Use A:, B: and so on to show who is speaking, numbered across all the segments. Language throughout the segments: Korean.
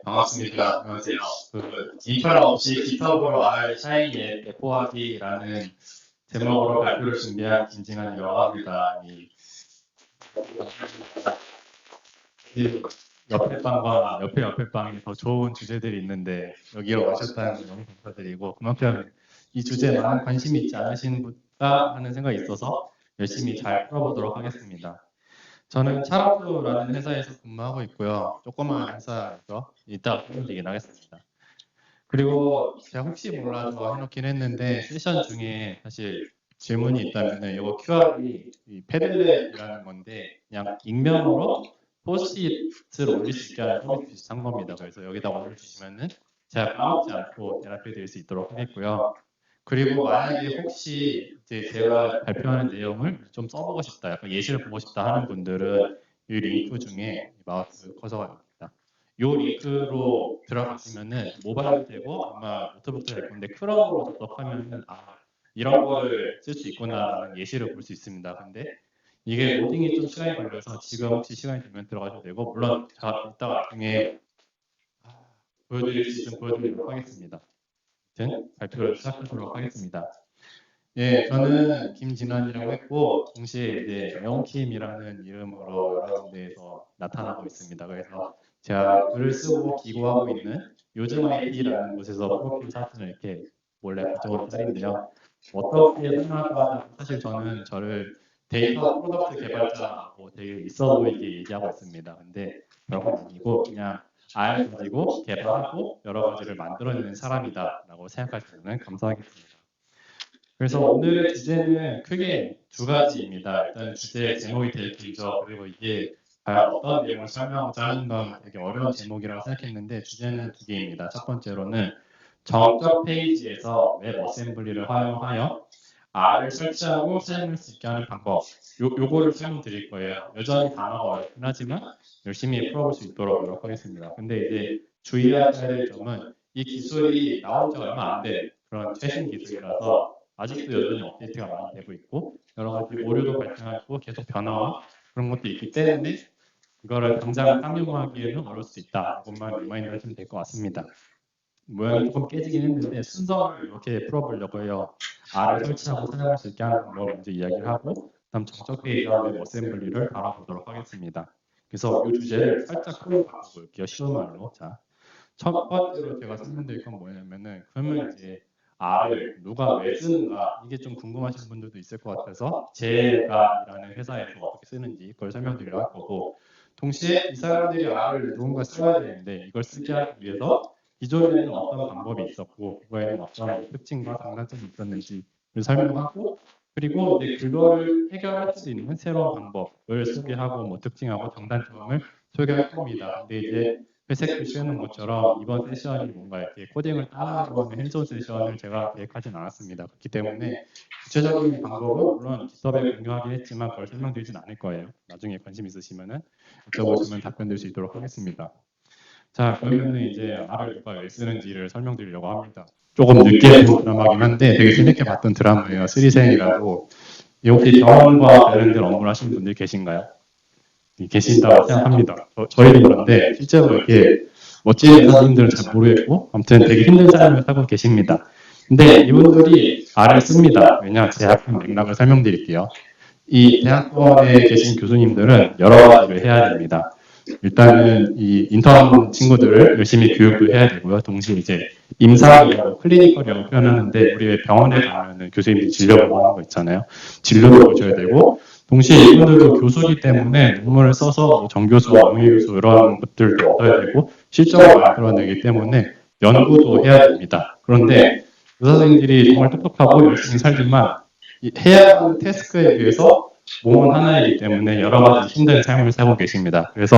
A: 반갑습니다. 안녕하세요. 인프라 없이 GitHub으로 R 샤이니에 배포하기라는 제목으로 발표를 준비한 김진환이라고 합니다. 이 옆에 빵과 옆에 빵이 더 좋은 주제들이 있는데 여기로 오셨다는 걸 너무 감사드리고, 그만큼 이 주제에 많은 관심이 있지 않으신가 하는 생각이 있어서 열심히 잘 풀어보도록 하겠습니다. 저는 차라투라는 회사에서 근무하고 있고요. 조그마한 회사에서 이따가 설명드리긴 하겠습니다. 그리고 제가 혹시 몰라서 해놓긴 했는데 세션 중에 사실 질문이 있다면 이거 QR이 패들렛이라는 건데 그냥 익명으로 포스트잇을 올릴 수 있게 하는 서비스 비슷한 겁니다. 그래서 여기다 올려주시면은 제가 까먹지 않고 대답해 드릴 수 있도록 하겠고요. 그리고 만약에 혹시 이제 제가 발표하는 내용을 좀 써보고 싶다, 약간 예시를 보고 싶다 하는 분들은 이 링크 중에 마우스 커서가 있습니다. 이 링크로 들어가시면은 모바일도 되고 아마 노트북도 될 건데 크롬으로 접속하면은 이런 거를 쓸 수 있구나라는 예시를 볼 수 있습니다. 근데 이게 로딩이 좀 시간이 걸려서 지금 혹시 시간이 되면 들어가셔도 되고, 물론 제가 이따가 나중에 보여드릴 수 있으면 보여드리도록 하겠습니다. 아무튼 발표를 시작하도록 하겠습니다. 예, 저는 김진환이라고 했고 동시에 이제 영킴이라는 이름으로 여러 군데에서 나타나고 있습니다. 그래서 제가 글을 쓰고 기고하고 있는 요즘 IT라는 곳에서 프로필 사진을 이렇게 몰래 가져온 짤인데요. 어떻게 설명할까? 사실 저는 저를 데이터 프로덕트 개발자라고 되게 있어 보이게 얘기하고 있습니다. 근데 그런 건 아니고 그냥 R 가지고 개발하고 여러 가지를 만들어내는 사람이다라고 생각하시면 감사하겠습니다. 그래서 오늘의 주제는 크게 두 가지입니다. 일단 주제 제목이 되게 길죠. 그리고 이게 과연 어떤 내용을 설명하고자 하는 건 되게 어려운 제목이라고 생각했는데 주제는 두 개입니다. 첫 번째로는 정적 페이지에서 웹 어셈블리를 활용하여 R을 설치하고 사용할 수 있게 하는 방법, 요거를 설명드릴 거예요. 여전히 단어가 어렵긴 하지만 열심히 풀어볼 수 있도록 노력하겠습니다. 근데 이제 주의하셔야 될 점은 이 기술이 나온 지 얼마 안 된 그런 최신 기술이라서 아직도 여전히 업데이트가 많이 되고 있고 여러 가지 오류도 발생하고 계속 변화와 그런 것도 있기 때문에 이거를 당장 상용화하기에는 어려울 수 있다. 이것만 리마인드 하시면 될 것 같습니다. 모양이 조금 깨지긴 했는데 순서를 이렇게 풀어보려고 해요. R을 설치하고 사용할 수 있게 하는 방법을 먼저 이야기를 하고 다음 정적 페이지와 웹 어셈블리를 다뤄보도록 하겠습니다. 그래서 이 주제를 살짝 크게 바꿔볼게요. 쉬운 말로. 자, 첫 번째로 제가 설명드릴 건 뭐냐면은 그러면 이제 R을 누가 왜 쓰는가, 이게 좀 궁금하신 분들도 있을 것 같아서 제가 일하는 회사에서 어떻게 쓰는지 그걸 설명드리려 할 거고, 동시에 이 사람들이 R을 누군가 써야 되는데 이걸 쓰게 하기 위해서 기존에는 어떤 방법이 있었고 그거에는 어떤 특징과 장단점이 있었는지를 설명하고, 그리고 이제 그거를 해결할 수 있는 새로운 방법을 소개하고 뭐 특징하고 장단점을 소개할 겁니다. 근데 이제 회색 표시해 놓은 것처럼 이번 세션이 뭔가 이렇게 코딩을 따라하는 핸즈온 세션을 제가 계획하진 않았습니다. 그렇기 때문에 구체적인 방법은 물론 깃허브에 공유하긴 했지만 그걸 설명드리진 않을 거예요. 나중에 관심 있으시면은 여쭤보시면 답변 드릴 수 있도록 하겠습니다. 자, 그러면은 이제 R을 누가 왜 쓰는지를 설명드리려고 합니다. 조금 늦게 본 드라마긴 한데 되게 재밌게 봤던 드라마예요. 쓰리생이라고. 혹시 병원과 관련된 업무를 하시는 분들 계신가요? 계신다고 생각합니다. 저희도 그런데 실제로 이렇게 멋진 의사분들은 잘 모르겠고 아무튼 되게 힘든 삶을 살고 계십니다. 근데 이분들이 R을 씁니다. 왜냐? 제 학교 맥락을 설명드릴게요. 이 대학원에 계신 교수님들은 여러 가지를 해야 됩니다. 일단은 이 인턴 친구들을 열심히 교육도 해야 되고요. 동시에 이제 임상이라고 클리니컬이라고 표현하는데 우리 왜 병원에 가면은 교수님들이 진료 보고 하는 거 있잖아요. 진료도 보셔야 되고 동시에 이분들도 교수이기 때문에 논문을 써서 뭐 정교수, 명예교수 이런 것들도 얻어야 되고 실적을 만들어내기 때문에 연구도 해야 됩니다. 그런데 의사 선생님들이 정말 똑똑하고 열심히 살지만 해야 하는 태스크에 비해서 몸은 하나이기 때문에 여러 가지 힘든 삶을 살고 계십니다. 그래서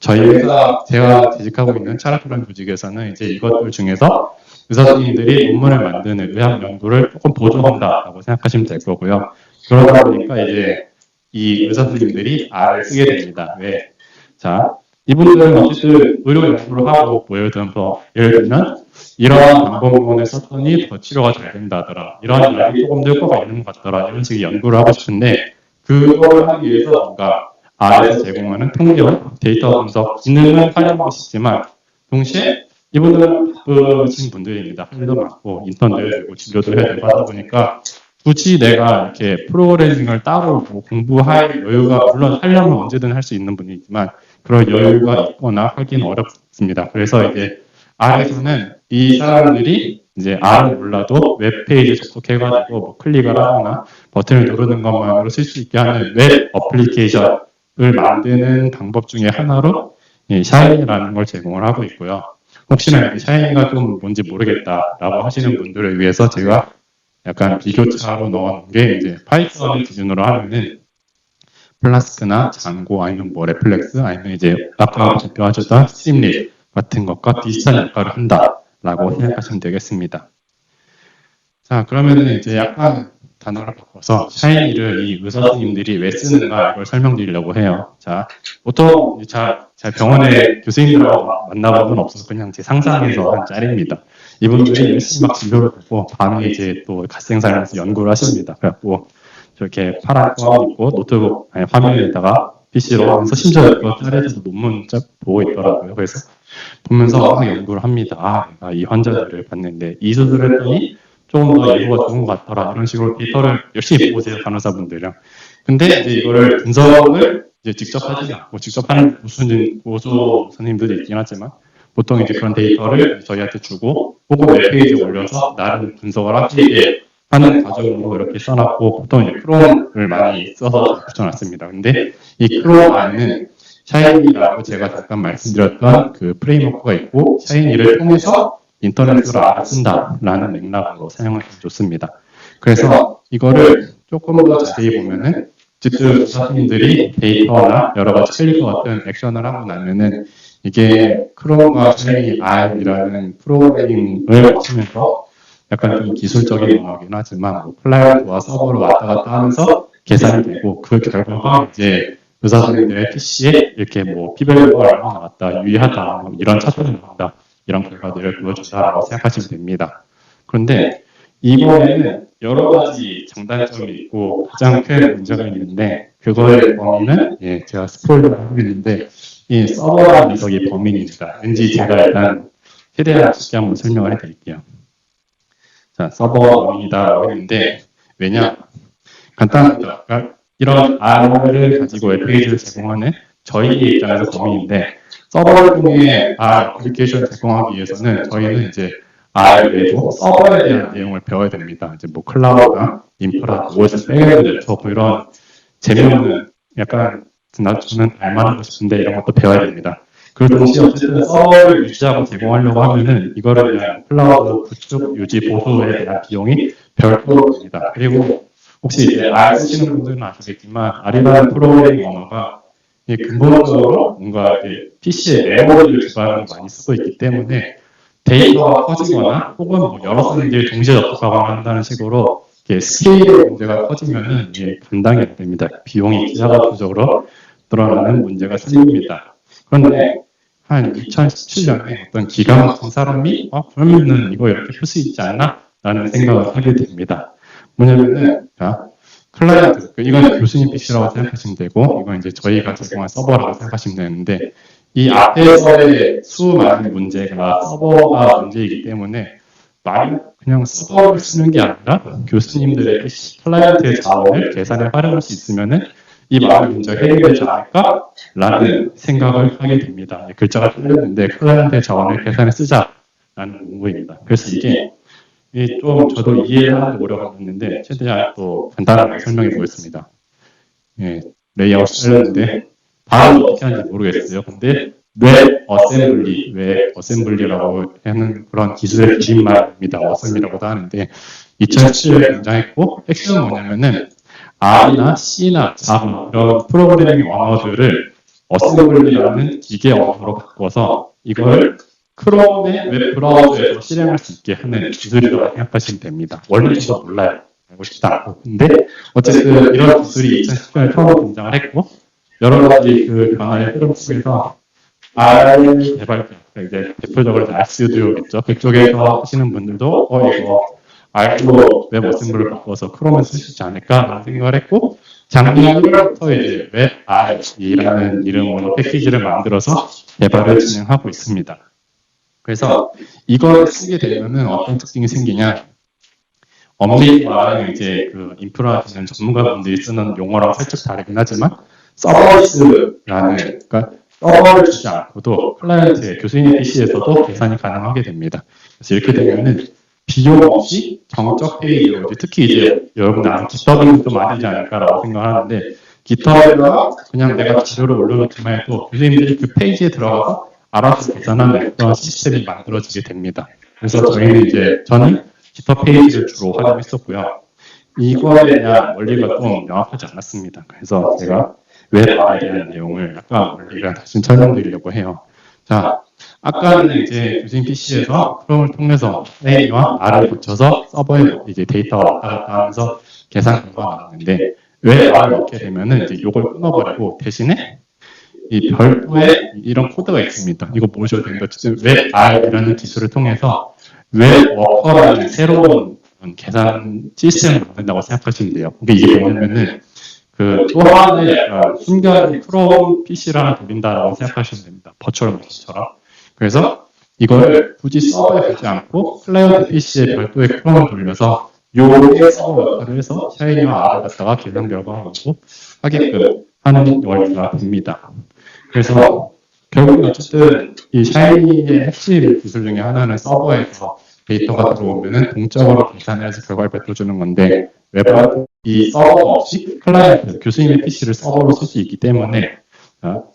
A: 저희 회사 제가 재직하고 있는 차라토란 조직에서는 이제 이것들 중에서 의사 선생님들이 논문을 만드는 의학 연구를 조금 보조한다라고 생각하시면 될 거고요. 그러다 보니까 이제 이 의사 선생님들이 R을 쓰게 됩니다. 왜? 자, 이분들은 어쨌든 의료 연구를 하고 뭐 예를 들면 이러한 방법론을 썼더니 더 치료가 잘 된다더라. 이러한 약이 조금 더 효과가 있는 것 같더라. 이런 식의 연구를 하고 싶은데 그걸 하기 위해서 뭔가 R에서 제공하는 통계와 데이터 분석 기능을 활용하고 싶지만 동시에 이분들은 바쁘신 분들입니다. 할 일도 많고 인턴도 해야 되고 진료도 해야 되고 하다 보니까 굳이 내가 이렇게 프로그래밍을 따로 뭐 공부할 여유가 물론 하려면 언제든 할 수 있는 분이지만 그런 여유가 있거나 하기는 어렵습니다. 그래서 이제 R에서는 이 사람들이 이제 R을 몰라도 웹페이지 접속해가지고 뭐 클릭을 하거나 버튼을 누르는 것만으로 쓸 수 있게 하는 웹 어플리케이션을 만드는 방법 중에 하나로 이 샤이니라는 걸 제공을 하고 있고요. 혹시나 샤이니가 좀 뭔지 모르겠다라고 하시는 분들을 위해서 제가 약간 비교차로 넣은 게 이제 파이썬을 기준으로 하면은 플라스크나 장고 아니면 뭐 레플렉스 아니면 이제 아까 발표하셨던 스팀릿 같은 것과 비슷한 역할을 한다라고 생각하시면 되겠습니다. 자, 그러면은 이제 약간 단어를 바꿔서 샤이니를 이 의사 선생님들이 왜 쓰는가 이걸 설명드리려고 해요. 자, 보통 제가 병원에 교수님들하고 만나본 건 없어서 그냥 제 상상에서 한 짤입니다. 이분들이 열심히 막 진료를 보고 밤에 이제 또 갓생살면서 연구를 하십니다. 그래갖고 저렇게 파란 껌 입고 노트북 아니 화면에다가 PC로 하면서 심지어 그 짤에서도 논문 보고 있더라고요. 그래서 보면서 막 연구를 합니다. 아, 내가 이 환자들을 봤는데 이 수술을 했더니 조금 더 예후가 좋은 것 같더라. 이런 식으로 데이터를 열심히 보세요, 간호사분들이랑. 근데 이제 이거를 분석을 이제 직접 하지 않고 직접 하는 고수 선생님들도 있긴 하지만 보통 이제 그런 데이터를 저희한테 주고 혹은 웹페이지에 올려서 나름 분석을 하시게 하는 과정으로 이렇게 써놨고 보통 이제 크롬을 많이 써서 붙여놨습니다. 근데 이 크롬 안에는 샤이니라고 제가 잠깐 말씀드렸던 그 프레임워크가 있고 샤이니를 통해서 인터넷으로 알아쓴다라는 맥락으로 사용하시면 좋습니다. 그래서 이거를 조금 더 자세히 보면은 어쨌든 선생님들이 데이터나 여러 가지 클릭과 같은 액션을 하고 나면은 이게 크롬과 샤이니 R이라는 프로그래밍을 하시면서 약간 좀 기술적인 언어긴 하지만 뭐 클라이언트와 서버로 왔다 갔다 하면서 계산이 되고 그 결과가 이제 의사 선생님들의 PC에 이렇게 뭐 피별력을 얼마나 나왔다, 유의하다, 뭐 이런 차트를 나온다, 이런 결과들을 보여준다라고 생각하시면 됩니다. 그런데 이번에는 여러 가지 장단점이 있고 가장 큰 문제가 있는데 그거의 범위는 예, 제가 스포일러를 하고 있는데 이 서버라는 녀석이 범인입니다. 왠지 제가 일단 최대한 쉽게 한번 설명을 해드릴게요. 자, 서버 범인이다라고 했는데 왜냐? 간단합니다. 그러니까 이런 R을 가지고 웹페이지를 제공하는 저희 입장에서 범인인데 서버를 통해 R 어플리케이션을 제공하기 위해서는 저희는 이제 R 외에도 서버에 대한 내용을 배워야 됩니다. 이제 뭐 클라우드나 인프라, OS 백엔드 네트워크 이런 재미없는 약간 저는 알만하고 싶은데 이런 것도 배워야 됩니다. 그리고 동시에 어쨌든 서버를 유지하고 제공하려고 하면은 이거를 위한 클라우드 구축, 유지, 보수에 대한 비용이 별도로 듭니다. 그리고 혹시 이제 R 쓰시는 분들은 아시겠지만 R이라는 프로그래밍 언어가 근본적으로 뭔가 PC의 메모리를 기반으로 많이 쓰고 있기 때문에 데이터가 커지거나 혹은 뭐 여러 사람들이 동시에 접속하거나 한다는 식으로 스케일의 문제가 커지면은 감당이 안 됩니다. 비용이 기하급수적으로 늘어나는 문제가 생깁니다. 그런데 한 2017년에 어떤 기가 막힌 사람이 그러면은 이거 이렇게 풀 수 있지 않나? 라는 생각을 하게 됩니다. 뭐냐면은 자, 클라이언트, 이건 교수님 PC라고 생각하시면 되고 이건 이제 저희가 제공한 서버라고 생각하시면 되는데 이 앞에서의 수많은 문제가 서버가 문제이기 때문에 그냥 서버를 쓰는 게 아니라 교수님들의 클라이언트의 자원을 계산에 활용할 수 있으면은 이 많은 문제가 해결되지 않을까라는 생각을 하게 됩니다. 글자가 틀렸는데 클라이언트의 자원을 계산에 쓰자라는 문구입니다. 그래서 이게 좀 저도 이해하는 노력을 했는데 최대한 또 간단하게 설명해 보겠습니다. 예, 레이아웃 잘렸는데 발음 어떻게 하는지 모르겠어요. 근데 웹 어셈블리라고 하는 그런 기술의 줄임말입니다. 어셈이라고도 하는데 2007년에 등장했고 핵심은 뭐냐면은 R이나 C나 Java 이런 프로그래밍 언어들을 어셈블리라는 기계 언어로 바꿔서 이걸 크롬의 웹 브라우저에서 실행할 수 있게 하는 기술이라고 생각하시면 됩니다. 원래 저도 몰라요. 알고 싶다 않고. 근데 어쨌든 이런 기술이 2010년에 처음 등장을 했고 여러 가지 그 변화의 흐름 속에서 R 개발, 이제 대표적으로 RStudio겠죠. 그쪽에서 하시는 분들도 이거 R로 웹 어셈블을 바꿔서 크롬을 쓸 수 있지 않을까 생각을 했고 작년 1월부터 이제 웹 R이라는 이름으로 패키지를 만들어서 개발을 진행하고 있습니다. 그래서 이걸 쓰게 되면은 어떤 특징이 생기냐? 엄밀히는 이제 그 인프라 기능 전문가분들이 쓰는 용어랑 살짝 다르긴 하지만 서버리스라는 그러니까 서버를 주지 않고도 클라이언트의 교수님의 PC에서도 계산이 가능하게 됩니다. 그래서 이렇게 되면은 비용 없이 정적 페이지로 특히 이제 여러분 아마 깃허브는 좀 아니지 않을까라고 생각하는데 깃허브에다가 그냥 내가 자료를 올려놓기만 해도 교수님들이 그 페이지에 들어가서 알아서 계산하는 그런 시스템이 만들어지게 됩니다. 그래서 저희는 이제 저는 깃허브 페이지를 주로 활용했었고요. 이거에 대한 원리가 좀 명확하지 않았습니다. 그래서 제가 웹에 대한 내용을 약간 원리를 다시 설명드리려고 해요. 자, 아까는 이제 교수님 PC에서 크롬을 통해서 A와 R을 붙여서 서버에 이제 데이터가 왔다 갔다 하면서 계산 결과가 나왔는데 왜 R을 넣게 되면은 이제 이걸 끊어버리고 대신에 이 별도의 이런 코드가 있습니다. 이거 보셔도 됩니다. 웹 R이라는 기술을 통해서 웹 워커라는 새로운 계산 시스템을 만든다고 생각하시면 돼요. 그러니까 이게 뭐냐면은 그 또 하나의 숨겨진 크롬 PC를 하나 돌린다라고 생각하시면 됩니다. 버추얼 머신처럼. 그래서 이걸 굳이 서버에 가지 않고 클라이언트 PC에 별도의 크롬을 돌려서 요게 서버 역할을 해서 샤이니와 R을 갖다가 계산 결과가 오고 하게끔 하는 원리가 됩니다. 그래서 결국 어쨌든 이 샤이니의 핵심 기술 중에 하나는 서버에서 데이터가 들어오면은 동적으로 계산해서 결과를 뱉어주는 건데 웹은 이 서버 없이 클라이언트, 교수님의 PC를 서버로 쓸 수 있기 때문에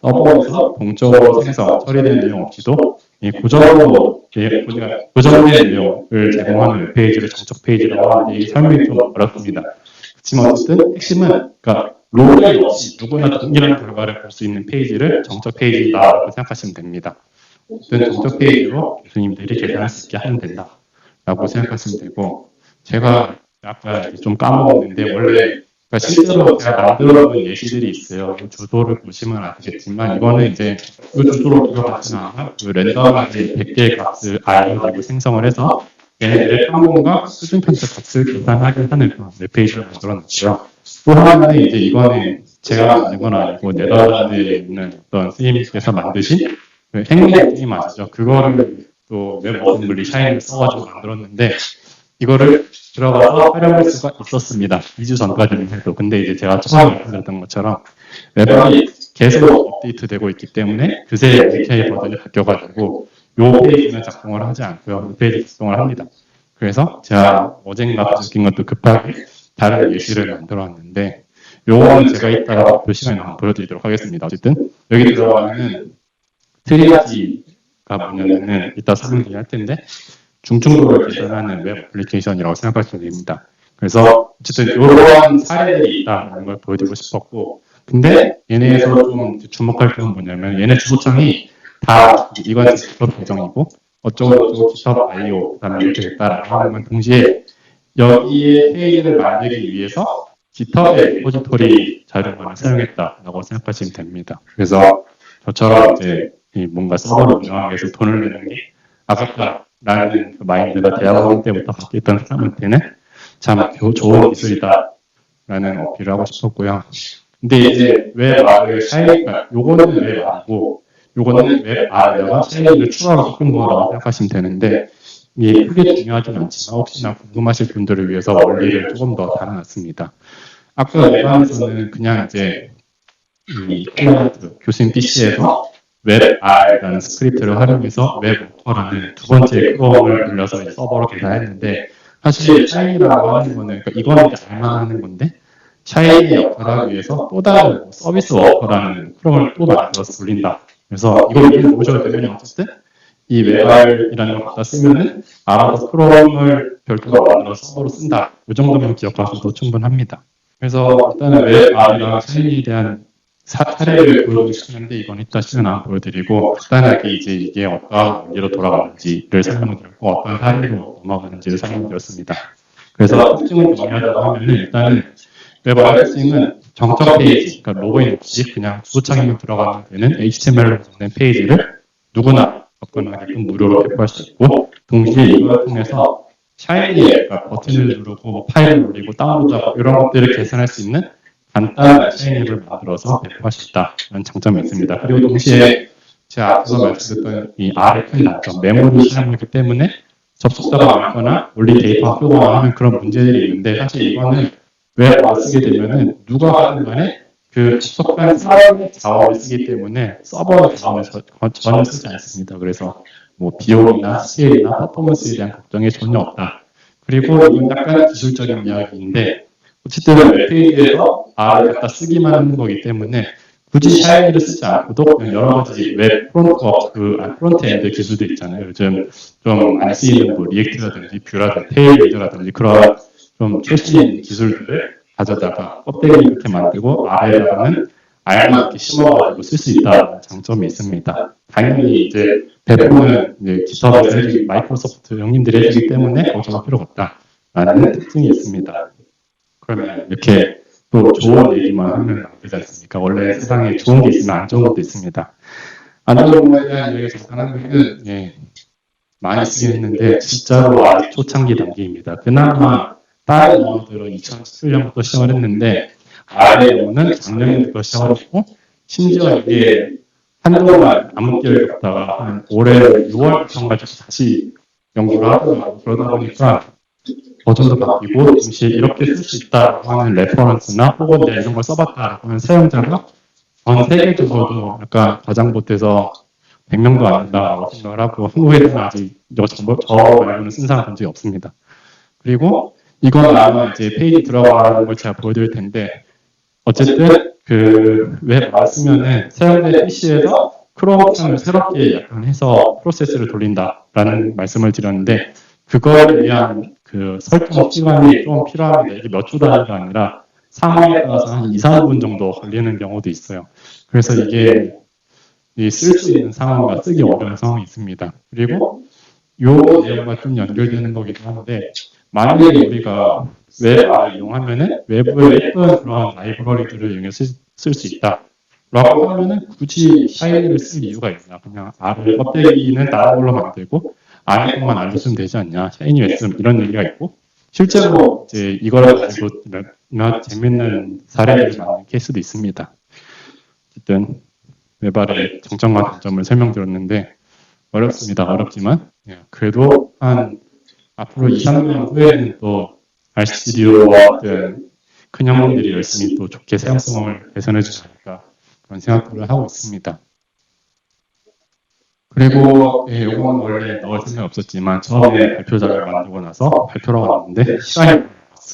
A: 서버에서 동적으로 생성, 처리된 내용 없이도 고정된 내용을 제공하는 웹페이지를 정적 페이지라고 하는데 이 설명이 좀 어렵습니다. 그렇지만 어쨌든 핵심은 그러니까 로그인 없이 누구나 동일한 결과를 볼 수 있는 페이지를 정적 페이지다라고 생각하시면 됩니다. 어떤 정적 페이지로 교수님들이 계산할 수 있게 하면 된다라고 생각하시면 되고 제가 아까 좀 까먹었는데 원래 그러니까 실제로 제가 만들어본 예시들이 있어요. 이 주소를 보시면 아시겠지만 이거는 이제 이 주소로 들어가지는 않아 그 랜덤하게 100개의 값을 알고 생성을 해서 얘네들의 평균과 수준 편차 값을 계산하게 하는 그런 웹페이지를 만들어놨고요. 또 하나는 이제 이거는 제가 만든 건 아니고 네덜란드에 있는 어떤 선생님께서 만드신 그 행동 게임 아시죠? 그거를 또 웹 어셈블리 샤인을 써가지고 만들었는데 이거를 들어가서 활용할 수가 있었습니다. 2주 전까지는 해도. 근데 이제 제가 처음에 말씀드렸던 것처럼 웹이 계속 업데이트되고 있기 때문에 그새 API 버전이 바뀌어가지고 요 페이지는 작동을 하지 않고요. 이 페이지 작동을 합니다. 그래서 제가 어젠가 느낀 것도 급하게 다른 예시를 만들어 왔는데 요거는 제가 이따가 몇 시간에 한번 보여드리도록 하겠습니다. 어쨌든 여기 들어가면은 트리아지가 뭐냐면은 이따 설명드릴 텐데 중증도를 계산하는 웹 애플리케이션이라고 생각하시면 됩니다. 그래서 어쨌든 이러한 사례들이 있다는 걸 보여드리고 싶었고 근데 얘네에서 좀 주목할 점은 뭐냐면 얘네 주소창이 다 이건 GitHub 계정이고 어쩌고 GitHub IO 그다음에 이렇게 됐다라고 하면 동시에 여기에 페이지를 만들기 위해서 GitHub의 리포지토리 자료만을 사용했다라고 생각하시면 됩니다. 그래서 저처럼 이제 뭔가 서버를 운영하기 위해서 돈을 내는 게 아깝다라는 그 마인드가 대학원 때부터 갖고 있던 사람한테는 참 좋은 기술이다라는 어필을 하고 싶었고요. 근데 이제 웹 R을 샤이니까 요거는 웹 R고 요거는 웹 R에다가 샤이니를 추가로 섞은 거라고 생각하시면 되는데 이게 크게 중요하진 않지만 혹시나 궁금하실 분들을 위해서 원리를 조금 더 달아놨습니다. 아까 웹안에서는 그냥 이제 이 클라이언트 교수님 PC에서 웹 R이라는 스크립트를 활용해서 웹 워커라는 두 번째 크롬을 돌려서 서버로 계산했는데 사실 샤이니라고 하는 거는 그러니까 이거는 이제 알만 하는 건데 샤이니 역할을 하기 위해서 또 다른 서비스 워커라는 크롬을 또 만들어서 돌린다. 그래서 이걸 이해해 보셔도 되면 어쨌든 이 웹알이라는 걸 갖다 쓰면은 알아서 크롬을 별도로 만들어서 서버로 쓴다. 이 정도만 기억하셔도 충분합니다. 그래서 일단은 웹알이랑 샤이니에 대한 사례를 보여드리는데 이건 이따 시간 안 보여드리고 간단하게 이제 이게 어떤 원리로 돌아가는지를 설명드렸고 어떤 사례로 넘어가는지를 설명드렸습니다. 그래서 특징을 정리하자고 하면은 일단은 웹알 특징은 정적 페이지, 그러니까 로그인 없이 그냥 주소창에만 들어가면 되는 HTML로 구성된 페이지를 누구나 접근하게끔 무료로 배포할 수 있고 동시에 이걸 통해서 샤이니에 그러니까 버튼을 누르고 파일을 올리고 다운로드하고 이런 것들을 계산할 수 있는 간단한 샤이니를 만들어서 배포할 수 있다는 장점이 있습니다. 그리고 동시에 제가 앞서 말씀드렸던 이 R의 큰 단점, 메모리를 사용하기 때문에 접속자가 많거나 올린 데이터가 크거나 하는 그런 문제들이 있는데, 사실 이거는 왜 쓰게 되면은 누가 하든 간에 그 접속한 사람의 자원을 쓰기 때문에 서버 자원을 전혀 쓰지 않습니다. 그래서 뭐 비용이나 스케일이나 퍼포먼스에 대한 걱정이 전혀 없다. 그리고 이건 약간 기술적인 이야기인데, 어쨌든 웹페이지에서 R을 갖다 쓰기만 하는 거기 때문에 굳이 샤이니를 쓰지 않고도 그냥 여러 가지 웹 프론트엔드 기술들 있잖아요. 요즘 좀 많이 쓰이는 뭐 리액트라든지 뷰라든지 테일리드라든지 그런 좀 최신 기술들을 가져다가 껍데기 이렇게 만들고 아래에다가는 알만 이렇게 심어가지고 쓸 수 있다는 장점이 있습니다. 당연히 이제 배포는 이제 깃허브에서 마이크로소프트 형님들이 해주기 때문에 걱정할 필요가 없다라는 특징이 있습니다. 그러면 이렇게 또 좋은 얘기만 하면 안 되지 않습니까? 원래 세상에 좋은 게 있으면 안 좋은 것도 있습니다. 안 좋은 거에 대한 이야기가 잠깐 하면은 많이 쓰긴 했는데 진짜로 아직 초창기 단계입니다. 그나마 다른 영어들은 2017년부터 시작을 했는데 R의 영어는 작년부터 시작을 했고 심지어 이게 한동안 암흑기를 겪다가 한 올해 6월부터까지 다시 연구를 하더라고요. 그러다 보니까 버전도 바뀌고 동시에 이렇게 쓸 수 있다고 하는 레퍼런스나 혹은 내가 이런 걸 써봤다라고 하는 사용자가 전 세계적으로도 약간 가장 못해서 100명도 안 된다고 생각을 하고 한국에서는 아직 저 말고는 쓴 사람 본 적이 없습니다. 그리고 이건 아마 이제 페이지 들어가는 걸 제가 보여드릴 텐데 어쨌든 그 웹을 쓰면은 사용자 PC에서 크롬 창을 새롭게 약간 해서 프로세스를 돌린다라는 말씀을 드렸는데 그거에 대한 그 설정 시간이 좀 필요합니다. 이게 몇 주 단위가 아니라 상황에 따라서 한 2, 3분 정도 걸리는 경우도 있어요. 그래서 이게 쓸 수 있는 상황과 쓰기 어려운 상황이 있습니다. 그리고 요 내용과 좀 연결되는 거기도 한데 만약에 우리가 웹을 이용하면은 외부에 예쁜 그런 라이브러리들을 이용해서 쓸 수 있다. 라고 하면은 굳이 샤이니를 쓸 이유가 있나? 그냥 R을 껍데기는 다른 걸로 만들고 안에 것만 알려주면 되지 않냐? 샤이니 왜 쓰면 이런 얘기가 있고 실제로 이제 이걸 가지고 몇 재밌는 사례들이 많은 케이스도 있습니다. 어쨌든 웹알의 장점과 단점을 설명드렸는데 어렵습니다. 어렵지만 그래도 한 앞으로 2, 3년 후에는 또 RStudio 큰 형님들이 열심히 또 좋게 사용성을 개선해 주지 않을까 그런 생각들을 하고 있습니다. 그리고 이건 원래 넣을 생각이 없었지만 처음에 발표자를 만들고 나서 발표를 왔는데 시간이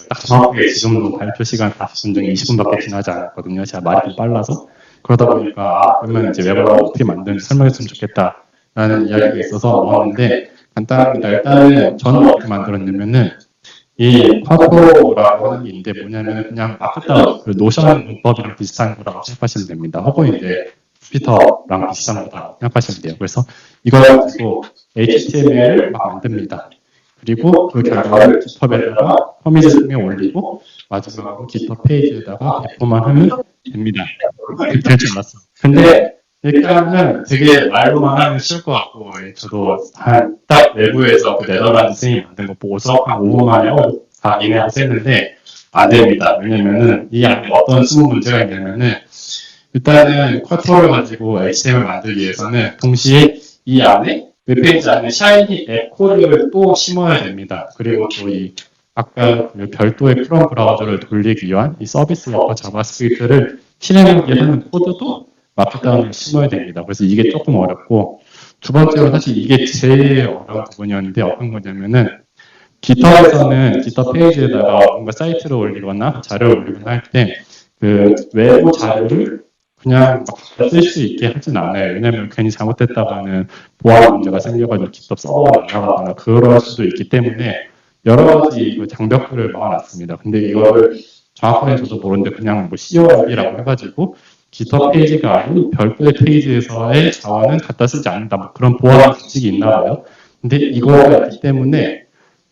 A: 딱 정확하게 지금도 발표 시간 40분 중에 20분밖에 지나지 않았거든요. 제가 말이 좀 빨라서 그러다 보니까 그러면 이제 웹을 어떻게 만드는지 설명했으면 좋겠다라는 이야기가 있어서 넣었는데 간단합니다. 일단은 저는 어떻게 만들었냐면은 이 쿼토라고 하는 게 있는데 뭐냐면 그냥 아까 그 노션 문법이랑 비슷한 거라고 생각하시면 됩니다. 혹은 이제 주피터랑 비슷한 거라고 생각하시면 돼요. 그래서 이걸 가지고 HTML을 막 만듭니다. 그리고 그 결과를 깃허브에다가 커밋을 통해 올리고 마지막으로 깃허브 페이지에다가 배포만 하면 됩니다. 될 줄 알았어. 근데 이렇게 하면 되게 말로만 하면 쉬울 것 같고 저도 딱 내부에서 그 네덜란드 선생님이 만든 거 보고서 한 5분 만에 다 이해하고 했는데 안 됩니다. 왜냐면은 이 안에 어떤 숨은 문제가 있냐면은 일단은 쿼토를 가지고 HTML 만들기 위해서는 동시에 이 안에 웹페이지 안에 샤이니 앱 코드를 또 심어야 됩니다. 그리고 또 이 아까 별도의 크롬 브라우저를 돌리기 위한 이 서비스 워커 자바스크립트를 실행하기 위한 코드도 마크다운을 심어야 됩니다. 그래서 이게 조금 어렵고 두 번째로 사실 이게 제일 어려운 부분이었는데 어떤 거냐면은 깃허브에서는 깃허브 페이지에다가 뭔가 사이트를 올리거나 자료를 올리거나 할 때 그 외부 자료를 그냥 쓸 수 있게 하진 않아요. 왜냐하면 괜히 잘못했다가는 보안 문제가 생겨가지고 깃허브 서버가 나가거나 그럴 수도 있기 때문에 여러 가지 그 장벽들을 막아놨습니다. 근데 이거를 정확하게 저도 모르는데 그냥 뭐 COR이라고 해가지고 깃허브 페이지가 아닌 별도의 페이지에서의 자원은 갖다 쓰지 않는다. 뭐 그런 보안 규칙이 있나 봐요. 근데 이거가 있기 때문에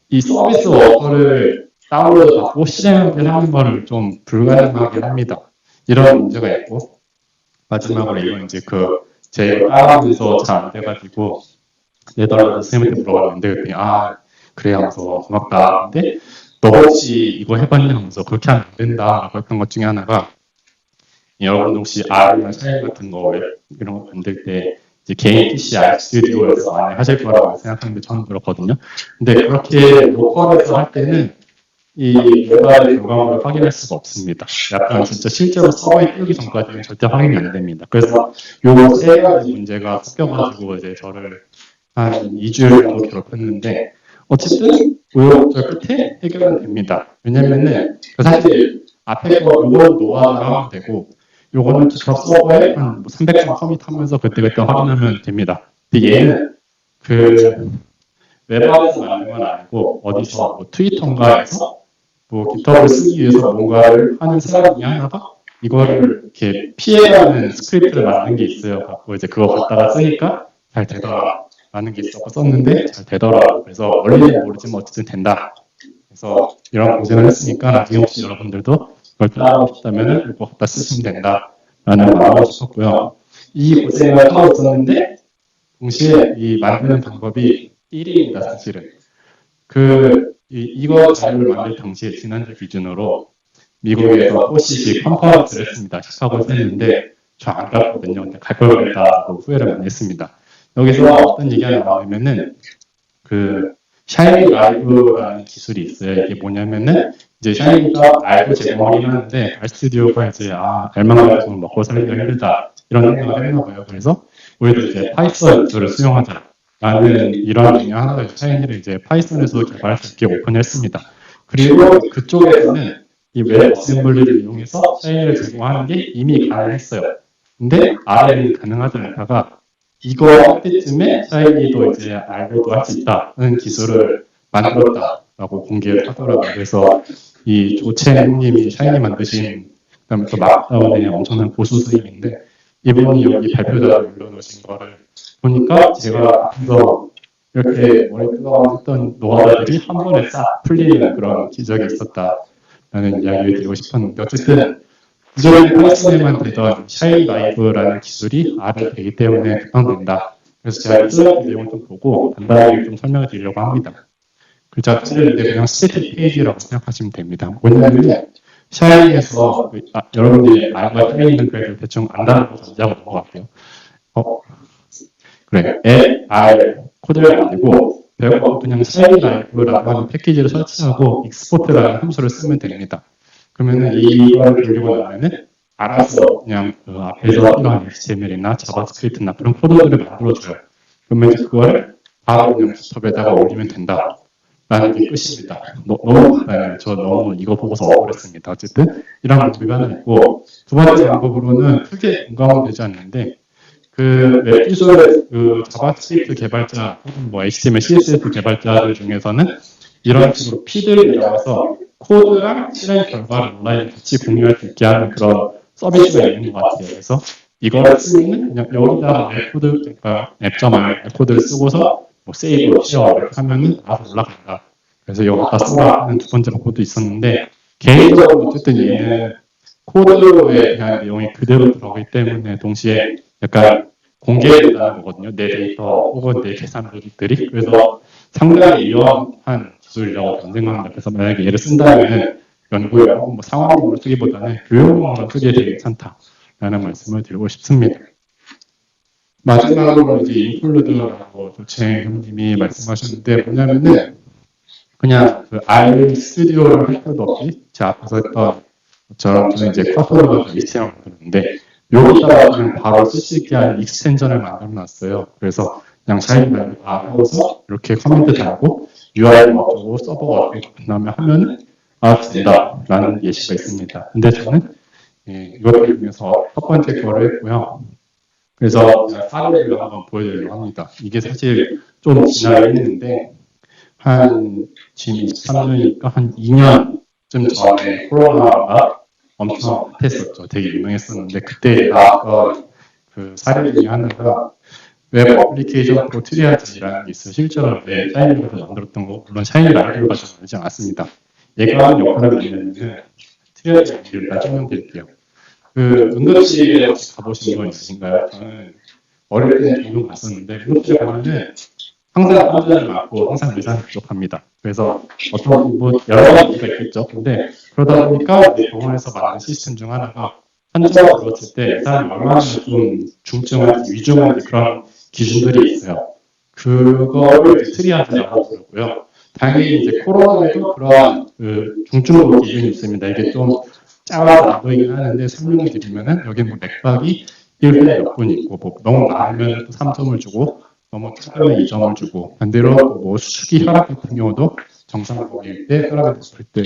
A: 이 서비스 워커를 다운로드 받고 실행하는 거를 좀 불가능하게 합니다. 이런 문제가 있고 마지막으로 이건 이제 제 따라하면서 잘 안 돼가지고 네덜란드 선생님한테 물어봤는데 그랬더니 그래 하면서 고맙다. 근데 너 혹시 이거 해봤냐 하면서 그렇게 하면 안 된다라고 했던 것 중에 하나가 여러분 혹시 R이나 샤인 같은 거 이런 거 만들 때 이제 개인 PC RStudi오에서 많이 하실 거라고 생각하는데 처음 들었거든요. 근데 그렇게 로컬에서 할 때는 이 결과의 결과물을 확인할 수가 없습니다. 약간 진짜 실제로 서버에 띄우기 전까지는 절대 확인이 안 됩니다. 그래서 요 세 가지 문제가 섞여가지고 이제 저를 한 2주일 정도 괴롭혔는데 어쨌든 우여곡절 끝에 해결은 됩니다. 왜냐면은 사실 앞에 거 요거는 노화를 하면 되고 요거는 저 서버에 한 300번 커밋하면서 그때그때 확인하면 됩니다. 근데 얘는 그 웹앱에서 만든 건 아니고 어디서 뭐 트위터인가에서 뭐 깃허브를 쓰기 위해서 뭔가를 하는 사람이 하나가 이거를 이렇게 피해가는 스크립트를 만든 게 있어요. 갖고 이제 그거 갖다가 쓰니까 잘 되더라. 라는 게 있었고 썼는데 잘 되더라. 그래서 원리는 모르지만 어쨌든 된다. 그래서 이런 고생을 했으니까 나중에 혹시 여러분들도 이걸 따라하고 싶다면 이거 갖다 쓰시면 된다. 라는 말 하고 싶었고요. 이 고생을 하고 있었는데 동시에 이 만드는 방법이 1위입니다. 사실은. 이거 자료를 만들 당시에 지난주 기준으로 미국에서 포시식 컨퍼런스를 했습니다. 시카고에서 했는데 저 안 갔거든요. 근데 갈 걸 그랬다고 후회를 많이 했습니다. 여기서 어떤 얘기가 나오냐면은 그 샤이니 라이브라는 기술이 있어요. 이게 뭐냐면은 이제 샤이니가 알고 제공하긴 하는데 알스튜디오가 이제 알만 가지고 먹고 살기가 힘들다 이런 생각을 했나 봐요. 그래서 우리도 이제 파이썬 기술을 수용하자. 라는 이런 중에 하나가 샤이니를 이제 파이썬에서 개발할 수 있게 오픈했습니다. 그리고 그쪽에서는 이 웹 어셈블리를 이용해서 샤이니를 제공하는 게 이미 가능했어요. 근데 R은 가능하지 않다가 이거 할 때쯤에 샤이니도 이제 R도 할 수 있다는 기술을 만들었다라고 공개를 하더라고요. 그래서 이 조첸 형님이 샤이니 만드신 그다음에 또 막다운의 엄청난 고수 스님인데 이분이 여기 발표자로 올려놓으신 거를 보니까 제가 앞서 이렇게 머리 뜨거워 했던 노하우들이 한 번에 싹 풀리는 그런 기적이 있었다라는 이야기를 드리고 싶었는데 어쨌든 기존의 파이썬에만 되던 샤이 라이브라는 기술이 R에 되기 때문에 급한된다. 그래서 제가 슬라이드 내용을 좀 보고 간단하게 좀 설명을 드리려고 합니다. 글자 틀리는데 그냥 스테틱 페이지라고 생각하시면 됩니다. 뭐냐면 샤이에서 여러분들이 R과 샤이는 그래도 대충 안다는 거 전제하고 넘어갈게요. 그래, R 코드를 만들고 배우고 그냥 샤이 라이브라고 하는 패키지를 설치하고 익스포트라는 함수를 쓰면 됩니다. 그러면은 이걸 돌리고 나면은 알아서 그냥 그 앞에서 필요한 HTML이나 자바스크립트나 그런 코드들을 만들어줘요. 그러면 이제 그걸 바로 그냥 깃허브에다가 올리면 된다. 라는 게 끝입니다. 너무 간단해요. 저 너무 이거 보고서 억울했습니다. 어쨌든 이런 방법이 하나 있고 두 번째 방법으로는 크게 공감은 되지 않는데 그 웹기술 그 자바스크립트 개발자 혹은 뭐 HTML, CSS 개발자들 중에서는 이런 식으로 피드를 이용해서 코드랑 실행 결과를 온라인에 같이 공유할 수 있게 하는 그런 서비스가 있는 것 같아요. 그래서 이거를 쓰면 그냥 여기다가 웹 코드, 그러니까 앱.말 코드를 쓰고서 뭐 세이브, 시어 이렇게 하면은 알아서 올라간다. 그래서 이거 다 쓰라 하는 두 번째 방법도 있었는데 개인적으로 어쨌든 얘는 코드에 대한 내용이 그대로 들어가기 때문에 동시에 약간 공개된다는 거거든요. 내 데이터 혹은 내 계산들이. 그래서 상당히 위험한 기술이라고 저는 생각합니다. 그래서 만약에 얘를 쓴다면 연구용 뭐 상업용으로 쓰기보다는 교육용으로 쓰기에 되게 괜찮다라는 말씀을 드리고 싶습니다. 마지막으로 이제 인클루드라고 조채 형님이 말씀하셨는데 뭐냐면은 그냥 그 R 스튜디오를 할 필요도 없이 제 앞에서 했던 것처럼 저는 이제 커서로 HTML 만드는데 여기다가 그냥 바로 쓸 수 있게 하는 익스텐션을 만들어 놨어요. 그래서 그냥 샤이니를 다 하고서 이렇게 커맨드 달고 UI가 어쩌고 서버가 어떻고 그 다음에 하면 된다라는 예시가 있습니다. 근데 저는 이것을 통해서 첫 번째 거를 했고요. 그래서 사례를 한번 보여드리려고 합니다. 이게 사실 좀 지나긴 했는데 지금 23년이니까 한 2년쯤 전에 코로나가 엄청 핫했었죠. 되게 유명했었는데 그때 그 사례 중에 하나가 웹 어플리케이션 프로 트리아지라는 게 있어요. 실제로 샤이니에서 만들었던 거 물론 샤이니 라이브를 가지고 만들지 않았습니다. 얘가 하는 역할을 뭐냐면 트리아지를 설명드릴게요. 그 응급실에 혹시 가보신 분 있으신가요? 저는 어릴 때 종종 갔었는데 응급실에 가면은 항상 환자를 많고 항상 의사는 부족합니다. 그래서 어떤 뭐 여러 가지 이유가 있겠죠. 근데 그러다 보니까 병원에서 만든 시스템 중 하나가 환자가 들어왔을 때 이 사람이 얼마나 좀 중증한지 위중한지 그런 기준들이 있어요. 그거를 트리아드라고 부르고요. 당연히 이제 코로나에도 그러한 그 중증도 기준이 있습니다. 이게 좀 짧아서 안 보이긴 하는데 설명을 드리면은 여기 뭐 맥박이 1회 몇 분 있고 뭐 너무 많으면 또 3점을 주고 너무 작으면 2점을 주고 반대로 뭐 수축이 혈압 같은 경우도 정상적일 때 혈압이 높을 때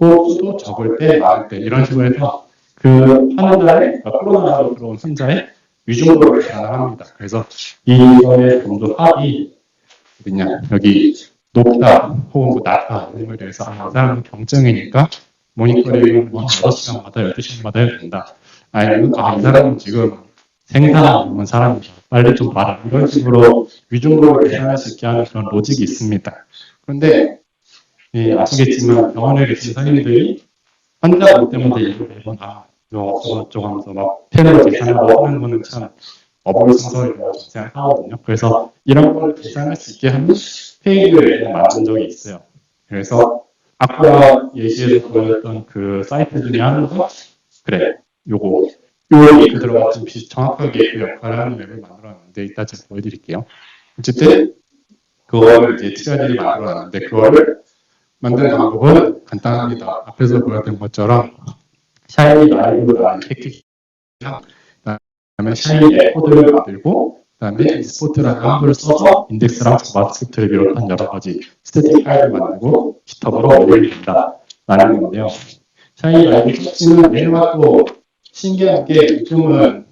A: 호흡도 적을 때 많을 때 이런 식으로 해서 그 환자의 코로나로 들어온 환자의 위중도를 계산합니다. 그래서 이거의 정도 합이 그냥 여기 높다 혹은 뭐 낮다 이런 거에 대해서 이 사람은 경증이니까 모니터링을 뭐 6시간마다 12시간마다 해야 된다. 아니면 이 사람은 지금 생산하는 사람이다. 빨리 좀 봐라. 이런 식으로 위중도를 계산할 수 있게 하는 그런 로직이 있습니다. 그런데 아시겠지만 병원에 계신 선생님들이 환자 올 때마다 얘기를 매번 이거 어쩌고 하면서 막 펜으로 계산하고 하는 거는 참 어불성설이라고 생각하거든요. 그래서 이런 걸 계산할 수 있게 하는 페이지를 만든 적이 있어요. 그래서 아까 예시에서 보였던 그 사이트 중에 하나가 그래, 요거 링크 들어가서 정확하게 그 역할을 하는 웹을 만들어놨는데 이따 제가 보여드릴게요. 어쨌든 그거를 이제 트리아드를 만들어놨는데 그거를 만든 방법은 간단합니다. 앞에서 보였던 것처럼 샤이니 라이브라는 패키지랑 그다음에 샤이니 코드를 만들고 그다음에 스포트라는 한글을 써서 인덱스랑 자바스크립트를 비롯한 여러 가지 스태틱 파일을 만들고 깃허브로 올린다라는 건데요. 샤이니 라이브 패키지는 얘네가 또 신기한 게 요즘은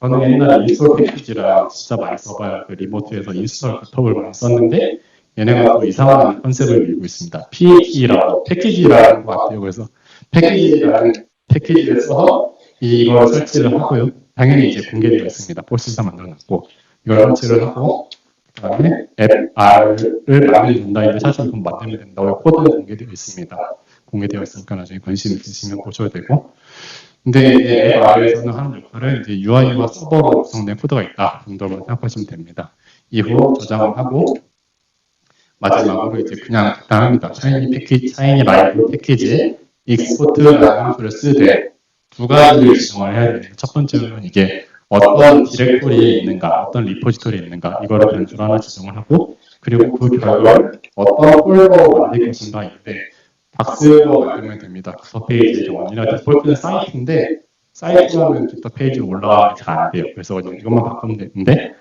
A: 저는 옛날에 인스톨 패키지랑 진짜 많이 써봐요. 그 리모트에서 인스톨 깃허브를 많이 썼는데 얘네가 또 이상한 컨셉을 밀고 있습니다. PH라고 패키지라는 것 같아요. 그래서 패키지라는 패키지를 써서 이걸 설치를 하고요. 당연히 이제 공개되어 있습니다. 폴스에서 만들어놨고 이걸 설치를 하고 그다음에 앱 R을 만들면 된다인데 사실 이건 만들면 된다고 코드는 공개되어 있습니다. 공개되어 있으니까 나중에 관심 있으시면 보셔도 되고 근데 앱 R에서는 하는 역할은 이제 UI와 서버로 구성된 코드가 있다 정도로 생각하시면 됩니다. 이후 저장을 하고 마지막으로 이제 그냥 간단합니다. 샤이니 패키지, 샤이니 라이브 패키지에 익스포트라는 함수를 쓰되 두 가지를 지정을 해야 됩니다. 첫 번째로는 이게 어떤 디렉토리에 있는가, 어떤 리포지토리에 있는가 이거를 변수로 하나 지정을 하고 그리고 그 결과를 어떤 폴더로 만들 것인가인데 박스로 만들면 됩니다. 기타 페이지의 경우는 디폴트는 사이트인데 사이트라면 기타 페이지에 올라가면 잘 안 돼요. 그래서 이것만 바꾸면 되는데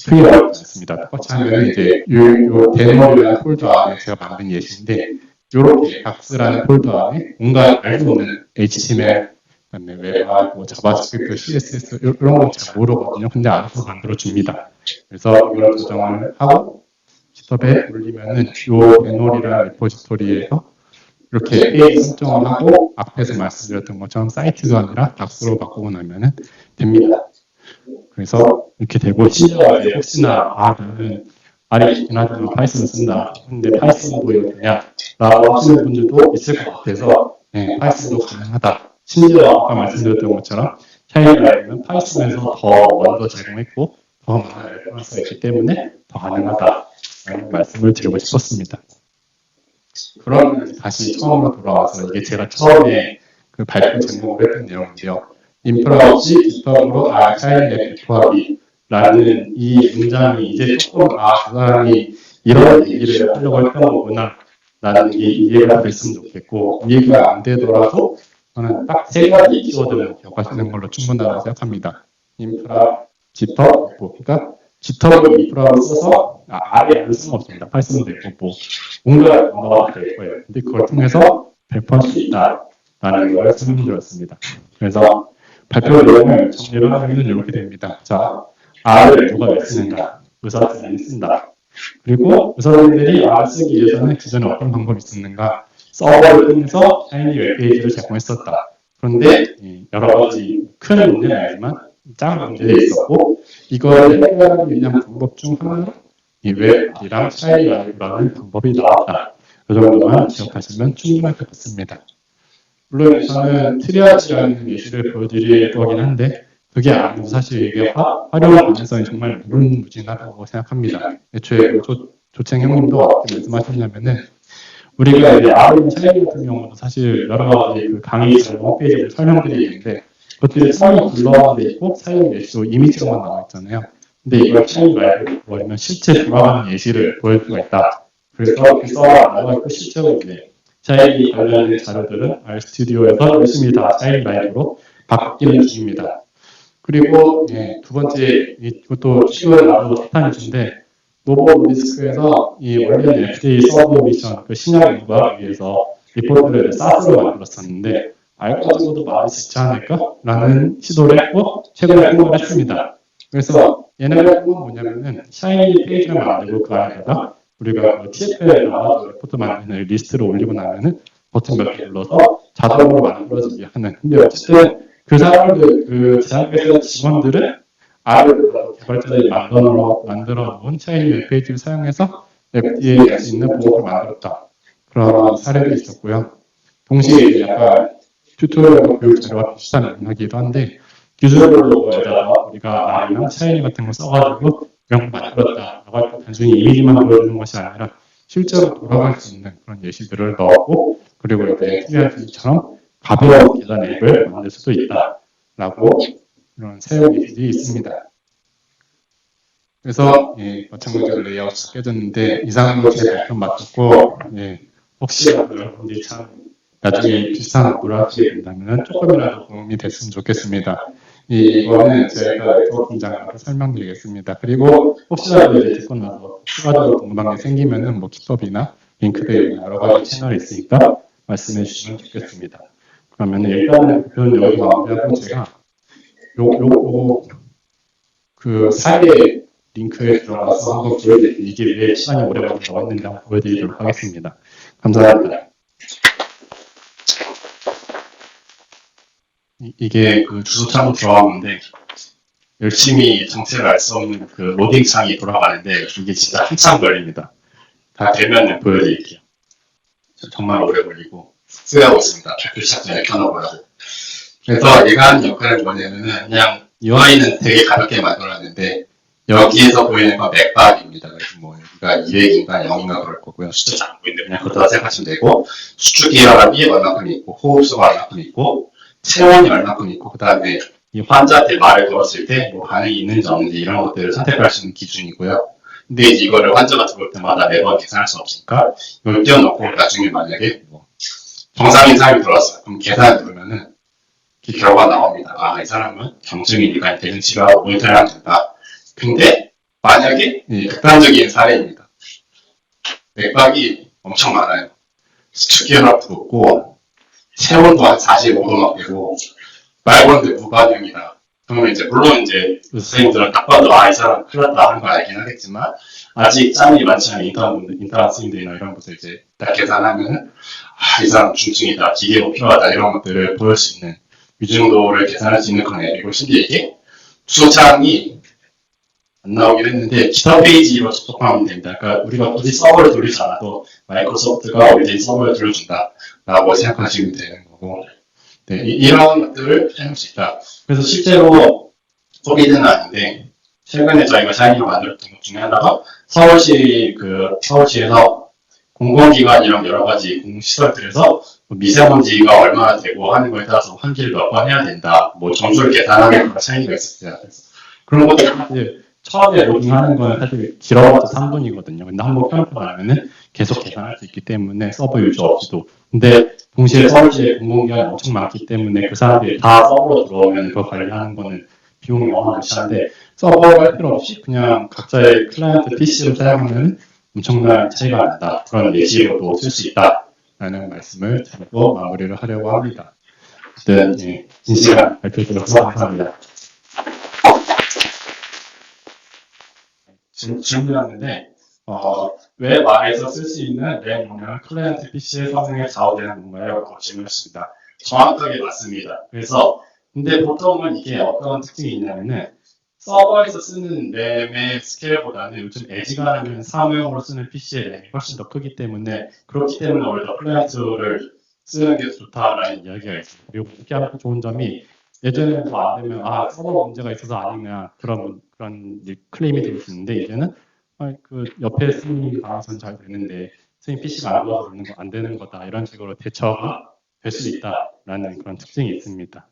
A: 크게 어렵지 않습니다. 똑같이 하면 이제 요 데모라는 폴더 안에 제가 만든 예시인데 이렇게 박스라는 폴더 안에 뭔가 알 수 없는 HTML, 그다음에 웹, 뭐 자바스크립트, CSS 이런 건 잘 모르거든요. 근데 알아서 만들어 줍니다. 그래서 이걸 조정을 하고 깃허브에 올리면은 요 데모리라는 리포지토리에서 이렇게 페이지 설정을 하고 앞에서 말씀드렸던 것처럼 사이트가 아니라 박스로 바꾸고 나면은 됩니다. 그래서 이렇게 되고 심지어 이제 혹시나 나는 R이 있긴 하지만 파이썬을 쓴다. 근데 파이썬도 이거 되냐? 라고 하시는 분들도 있을 것 같아서 네, 파이썬도 가능하다. 심지어 아까 말씀드렸던 것처럼 샤이니 라이브는 파이썬에서 더 먼저 제공했고 더 많은 레퍼런스가 있기 때문에 더 가능하다. 라는 말씀을 드리고 싶었습니다. 그럼 다시 처음으로 돌아와서 이게 제가 처음에 그 발표 제목을 했던 내용인데요. 인프라 없이 깃허브로 샤이니 앱 배포하기라는 이 문장이 이제 조금 그 사람이 이런 얘기를 하려고 했던 거구나 라는 게 이해가 됐으면 좋겠고 이해가 안 되더라도 저는 딱 세 가지 키워드를 기억하시는 걸로 충분하다고 생각합니다. 인프라, 깃허브, 그러니까 깃허브 인프라를 써서 R에 안 쓰는 없습니다. 파이썬도 있고 뭐 뭔가 언어가 될 거예요. 근데 그걸 통해서 배포할 수 있다라는 걸 설명드렸습니다. 그래서 발표 내용을 정리를 하면 이렇게 됩니다. 자, R을 누가 왜 쓰는가? 의사들이 쓴다. 그리고 의사들이 R 쓰기 위해서는 기존에 어떤 방법이 있었는가? 서버를 통해서 샤이니 웹페이지를 제공했었다. 그런데 여러 가지 큰 문제는 아니지만 작은 문제들이 있었고 이걸 해결하기 위한 방법 중 하나로 이 웹이랑 샤이니 라이브라는 방법이 나왔다. 이 정도만 기억하시면 충분할 것 같습니다. 물론 저는 트리아지라는 예시를 보여드릴 거긴 한데 그게 아니고 사실 이게 활용 가능성이 정말 무궁무진하다고 생각합니다. 애초에 조창 형님도 어떻게 말씀하셨냐면은 우리가 이제 R이나 샤이니 같은 경우도 사실 여러 가지 그 강의들 홈페이지에 설명들이 있는데 그것들이 사용이 불러돼 있고 사용 예시도 이미지로만 나와 있잖아요. 근데 이걸 샤이니 라이브러리로 버리면 실제 돌아가는 예시를 보여줄 수가 있다. 그래서 그 서버가 나와 있고 실제로 이제 샤이니 관련된 자료들은 RStudi오에서 열심히 다 샤이니 라이브로 바뀌는 중입니다. 그리고 두 번째 이것도 최근에 나온 스탄이신데 노보 디스크에서 이 원래는 FDA 서브 미션 그 신약 연구하기 위해서 리포트를 사스로 만들었었는데 알 가지고도 말할 수 있지 않을까라는 시도를 했고 최근에 통과를 했습니다. 그래서 얘네가 한 건 뭐냐면은 샤이니 페이지를 만들고 그 안에다가 우리가 그 TFL에다가 리포트 만드는 리스트를 올리고 나면은 버튼 몇 개 눌러서 자동으로 만들어지게 하는. 근데 어쨌든 그 사람들 그 제작회사 직원들은 R을 개발자들이 만들어 놓은 샤이니 웹페이지를 사용해서 FDA에 할 수 있는 보호를 만들었다. 그런 사례도 있었고요. 동시에 약간 튜토리얼과 교육 자료와 비슷한 맥락이기도 한데 기술별로에다가 우리가 R이나 샤이니 같은 거 써가지고 이런 거 만들었다라고 할 때 단순히 이미지만 보여주는 것이 아니라 실제로 돌아갈 수 있는 그런 예시들을 넣었고 그리고 이제 TVR처럼 가벼운 계산 앱을 만들 수도 있다라고 이런 새로운 예시들이 있습니다. 그래서 마찬가지로 레이아웃을 깨졌는데 이상한 제 발표 맡았고 혹시라도 여러분들이 참 나중에 비슷한 업무를 하시게 된다면 조금이라도 도움이 됐으면 좋겠습니다. 이거는 저희가 네트워크 분장하고 설명드리겠습니다. 그리고 혹시라도 이제 듣고 나서 추가적으로 궁금한 게 생기면은 뭐 깃허브나 링크드인 여러 가지 채널이 있으니까 말씀해 주시면 좋겠습니다. 그러면 일단은 발표는 여기서 마무리하고 제가 그 사례 링크에 들어가서 한번 보여드릴게요. 이게 왜 시간이 오래 걸린다고 했는지 한번 보여드리도록 하겠습니다. 감사합니다. 이게 그 주소창으로 들어가는데 열심히 정체를 알 수 없는 그 로딩 창이 돌아가는데 이게 진짜 한참 걸립니다. 다 되면 보여드릴게요. 정말 오래 걸리고 후회하고 있습니다. 발표 시작 전에 켜놓으라고. 그래서 얘가 하는 역할은 뭐냐면은 그냥 UI는 되게 가볍게 만들었는데 여기에서 보이는 건 맥박입니다. 그래서 뭐 여기가 200인가 0인가 그럴 거고요. 숫자 잘 안 보이는데 그냥 그렇다 생각하시면 되고 수축 기혈압이 얼마큼 있고 호흡수가 얼마큼 있고 체온이 얼마큼 있고 그 다음에 이 환자한테 말을 걸었을 때 뭐 반응이 있는지 없는지 이런 것들을 선택할 수 있는 기준이고요. 근데 이제 이거를 환자가 들어올 때마다 매번 계산할 수 없으니까 이걸 띄워놓고 나중에 만약에 뭐 정상인 사람이 들어왔어요. 그럼 계산을 누르면은 그 결과가 나옵니다. 아, 이 사람은 경증이니까 대신 치료하고 모니터링하면 된다. 근데 만약에 극단적인 사례입니다. 맥박이 엄청 많아요. 수축기혈압도 높고 체온도 한 45도 되고 말 거는데 무반응이다. 그러면 이제 물론 이제 선생님들은 딱 봐도 아, 이 사람 큰일 났다 하는 걸 알긴 하겠지만 아직 짬이 많지 않은 인턴 선생님들이나 이런 분들 이제 딱 계산하면 아, 이 사람 중증이다, 기계가 필요하다 이런 것들을 보일 수 있는 이 정도를 계산할 수 있는 그런 앱이고 심지어 이게 주소창이 안 나오긴 했는데 기타 페이지로 접속하면 됩니다. 그러니까 우리가 굳이 서버를 돌리지 않아도 마이크로소프트가 우리 서버를 돌려준다라고 생각하시면 되는 거고 네, 이런 것들을 해볼 수 있다. 그래서 실제로 소비는 아닌데 최근에 저희가 샤이니로 만들었던 것 중에 하나가 서울시에서 공공기관이랑 여러 가지 공시설들에서 미세먼지가 얼마나 되고 하는 거에 따라서 환기를 몇 번 해야 된다. 뭐 점수를 계산하는 그런 차이가 있었어요. 그런 것들 사실 처음에 로딩하는 건 사실 길어봤자 3분이거든요. 근데 한번 켜놓고 나면은 계속 계산할 수 있기 때문에 서버 유저 없이도. 근데 동시에 서울시에 공공기관이 엄청 많기 때문에 그 사람들이 다 서버로 들어오면 그거 관리하는 거는 비용이 어마무시한데 서버를 할 필요 없이 그냥 각자의 클라이언트 PC를 사용하면 엄청난 차이가 난다. 그런 예시로도 쓸 수 있다라는 말씀을 드리고 마무리를 하려고 합니다. 긴 시간 발표 주셔서 감사합니다. 질문이었는데 왜 말에서 쓸 수 있는 램 용량을 클라이언트 PC에 사용해 좌우되는 건가요? 질문했습니다. 정확하게 맞습니다. 그래서 근데 보통은 이게 어떤 특징이 있냐면은 서버에서 쓰는 램의 스케일보다는 요즘 에지가 하는 사무용으로 쓰는 PC의 램이 훨씬 더 크기 때문에 그렇기 때문에 오히려 클라이언트를 쓰는 게 좋다라는 이야기가 있습니다. 그리고 특히 하나 좋은 점이 예전에 뭐 안 되면 서버 문제가 있어서 아니냐 그런 클레임이 될 수 있는데 이제는 그 옆에 스님 강화선 잘 되는데 스님 PC가 안 좋아서 안 되는 거다 이런 식으로 대처가 될 수 있다라는 그런 특징이 있습니다.